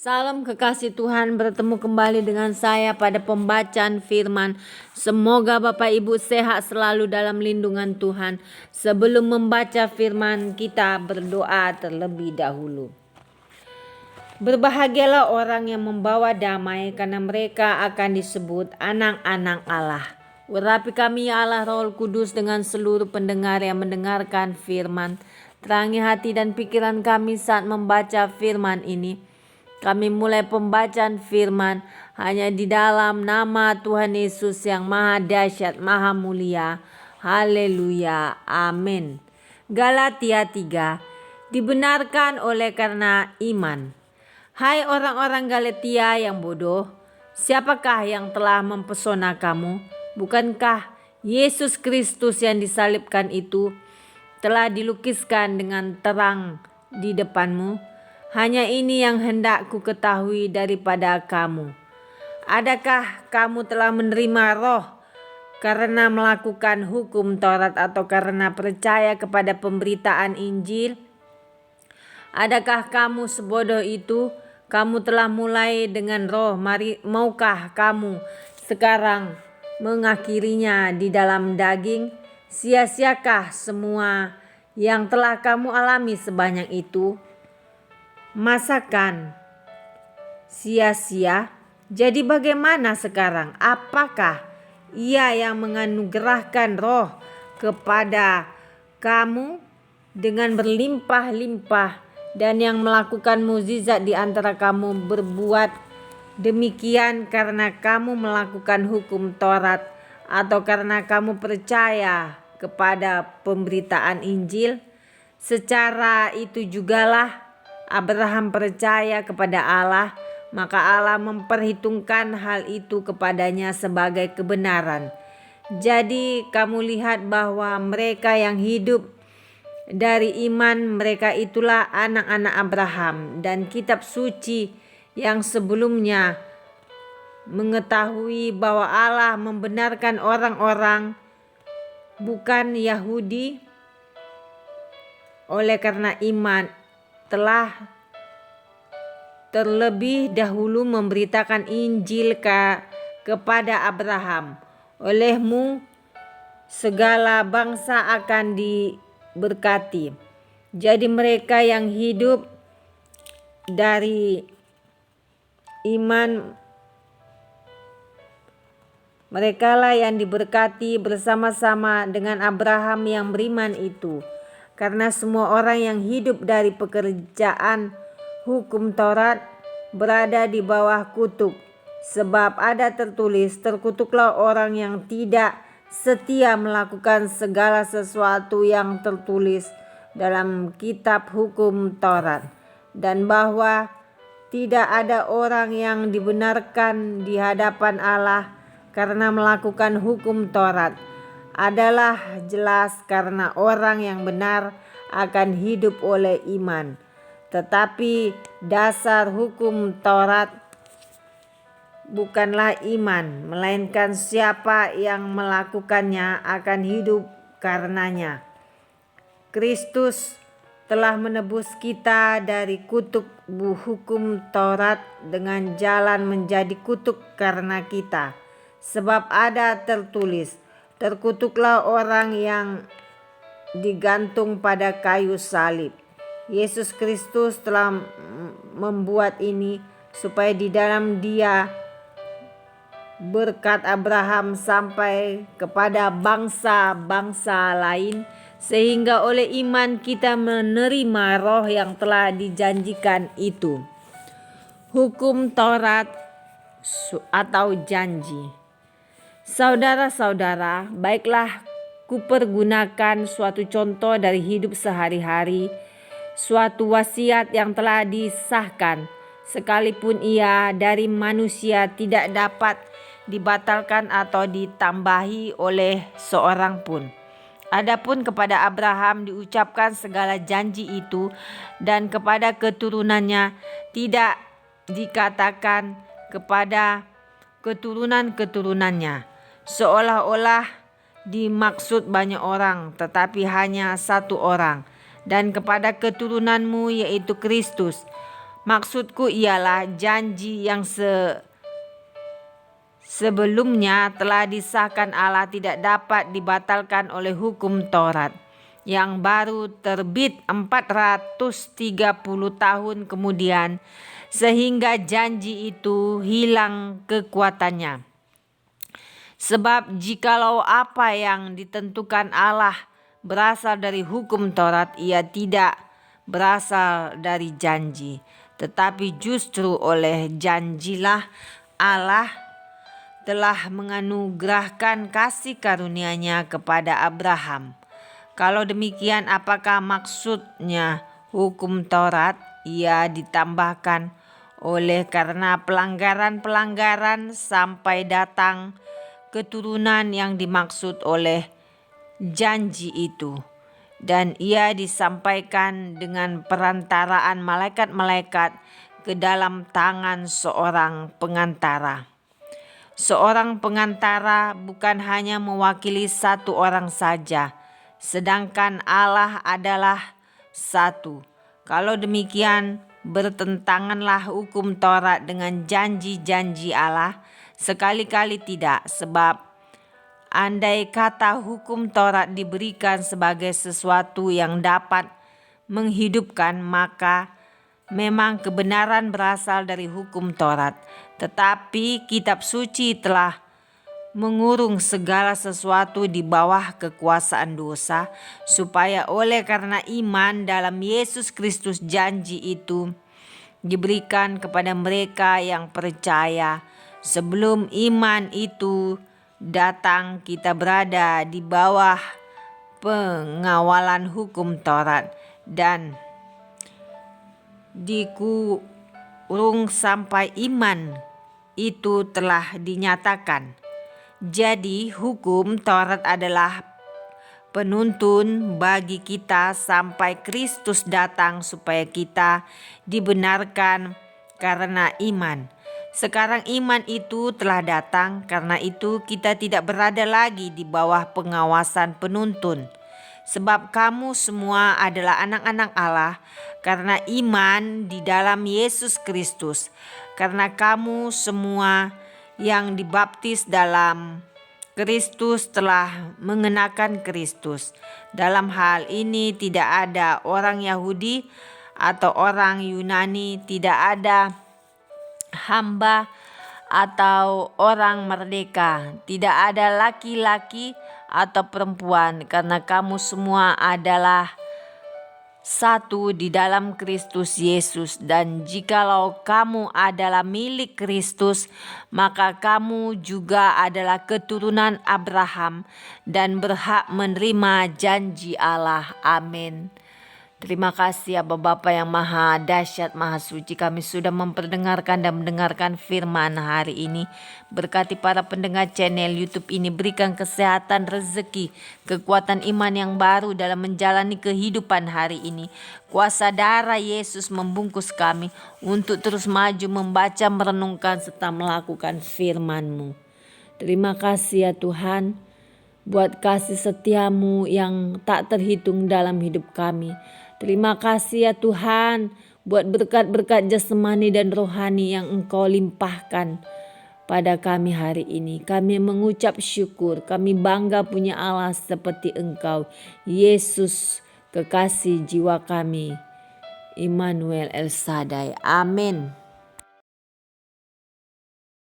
Salam kekasih Tuhan, bertemu kembali dengan saya pada pembacaan firman. Semoga Bapak Ibu sehat selalu dalam lindungan Tuhan. Sebelum membaca firman, kita berdoa terlebih dahulu. Berbahagialah orang yang membawa damai, karena mereka akan disebut anak-anak Allah. Urapi kami ya Allah Roh Kudus dengan seluruh pendengar yang mendengarkan firman. Terangi hati dan pikiran kami saat membaca firman ini. Kami mulai pembacaan firman hanya di dalam nama Tuhan Yesus yang maha dahsyat, maha mulia. Haleluya. Amin. Galatia 3. Dibenarkan oleh karena iman. Hai orang-orang Galatia yang bodoh, siapakah yang telah mempesona kamu? Bukankah Yesus Kristus yang disalibkan itu telah dilukiskan dengan terang di depanmu? Hanya ini yang hendak ku ketahui daripada kamu. Adakah kamu telah menerima Roh karena melakukan hukum Taurat atau karena percaya kepada pemberitaan Injil? Adakah kamu sebodoh itu? Kamu telah mulai dengan Roh, maukah kamu sekarang mengakhirinya di dalam daging? Sia-siakah semua yang telah kamu alami sebanyak itu? Masakan sia-sia? Jadi bagaimana sekarang? Apakah Ia yang menganugerahkan Roh kepada kamu dengan berlimpah-limpah dan yang melakukan mukjizat di antara kamu berbuat demikian karena kamu melakukan hukum Taurat atau karena kamu percaya kepada pemberitaan Injil? Secara itu jugalah Abraham percaya kepada Allah, maka Allah memperhitungkan hal itu kepadanya sebagai kebenaran. Jadi kamu lihat bahwa mereka yang hidup dari iman, mereka itulah anak-anak Abraham. Dan kitab suci yang sebelumnya mengetahui bahwa Allah membenarkan orang-orang bukan Yahudi oleh karena iman, telah terlebih dahulu memberitakan Injil kepada Abraham. Olehmu segala bangsa akan diberkati. Jadi mereka yang hidup dari iman, merekalah yang diberkati bersama-sama dengan Abraham yang beriman itu. Karena semua orang yang hidup dari pekerjaan hukum Taurat berada di bawah kutuk. Sebab ada tertulis, terkutuklah orang yang tidak setia melakukan segala sesuatu yang tertulis dalam kitab hukum Taurat. Dan bahwa tidak ada orang yang dibenarkan di hadapan Allah karena melakukan hukum Taurat. Adalah jelas karena orang yang benar akan hidup oleh iman. Tetapi dasar hukum Taurat bukanlah iman, melainkan siapa yang melakukannya akan hidup karenanya. Kristus telah menebus kita dari kutuk hukum Taurat dengan jalan menjadi kutuk karena kita. Sebab ada tertulis, terkutuklah orang yang digantung pada kayu salib. Yesus Kristus telah membuat ini supaya di dalam Dia berkat Abraham sampai kepada bangsa-bangsa lain, sehingga oleh iman kita menerima Roh yang telah dijanjikan itu. Hukum Taurat atau janji. Saudara-saudara, baiklah kupergunakan suatu contoh dari hidup sehari-hari, suatu wasiat yang telah disahkan, sekalipun ia dari manusia tidak dapat dibatalkan atau ditambahi oleh seorang pun. Adapun kepada Abraham diucapkan segala janji itu, dan kepada keturunannya tidak dikatakan kepada keturunan-keturunannya, seolah-olah dimaksud banyak orang, tetapi hanya satu orang. Dan kepada keturunanmu, yaitu Kristus. Maksudku ialah janji yang sebelumnya telah disahkan Allah tidak dapat dibatalkan oleh hukum Taurat yang baru terbit 430 tahun kemudian, sehingga janji itu hilang kekuatannya. Sebab jikalau apa yang ditentukan Allah berasal dari hukum Taurat, ia tidak berasal dari janji, tetapi justru oleh janjilah Allah telah menganugerahkan kasih karunia-Nya kepada Abraham. Kalau demikian, apakah maksudnya hukum Taurat ia ditambahkan oleh karena pelanggaran-pelanggaran sampai datang keturunan yang dimaksud oleh janji itu, dan ia disampaikan dengan perantaraan malaikat-malaikat ke dalam tangan seorang pengantara. Seorang pengantara bukan hanya mewakili satu orang saja, sedangkan Allah adalah satu. Kalau demikian, bertentanganlah hukum Taurat dengan janji-janji Allah? Sekali-kali tidak, sebab andai kata hukum Taurat diberikan sebagai sesuatu yang dapat menghidupkan, maka memang kebenaran berasal dari hukum Taurat. Tetapi kitab suci telah mengurung segala sesuatu di bawah kekuasaan dosa, supaya oleh karena iman dalam Yesus Kristus janji itu diberikan kepada mereka yang percaya. Sebelum iman itu datang, kita berada di bawah pengawalan hukum Taurat dan dikurung sampai iman itu telah dinyatakan. Jadi hukum Taurat adalah penuntun bagi kita sampai Kristus datang supaya kita dibenarkan karena iman. Sekarang iman itu telah datang, karena itu kita tidak berada lagi di bawah pengawasan penuntun. Sebab kamu semua adalah anak-anak Allah karena iman di dalam Yesus Kristus. Karena kamu semua yang dibaptis dalam Kristus telah mengenakan Kristus. Dalam hal ini tidak ada orang Yahudi atau orang Yunani, tidak ada hamba atau orang merdeka, tidak ada laki-laki atau perempuan, karena kamu semua adalah satu di dalam Kristus Yesus. Dan jikalau kamu adalah milik Kristus, maka kamu juga adalah keturunan Abraham dan berhak menerima janji Allah. Amin. Terima kasih ya Bapa yang Maha Dahsyat, Maha Suci. Kami sudah memperdengarkan dan mendengarkan firman hari ini. Berkati para pendengar channel YouTube ini, berikan kesehatan, rezeki, kekuatan iman yang baru dalam menjalani kehidupan hari ini. Kuasa darah Yesus membungkus kami untuk terus maju membaca, merenungkan, serta melakukan firman-Mu. Terima kasih ya Tuhan, buat kasih setiamu yang tak terhitung dalam hidup kami. Terima kasih ya Tuhan, buat berkat-berkat jasmani dan rohani yang Engkau limpahkan pada kami hari ini. Kami mengucap syukur, kami bangga punya Allah seperti Engkau, Yesus, kekasih jiwa kami, Immanuel El Shaddai. Amin.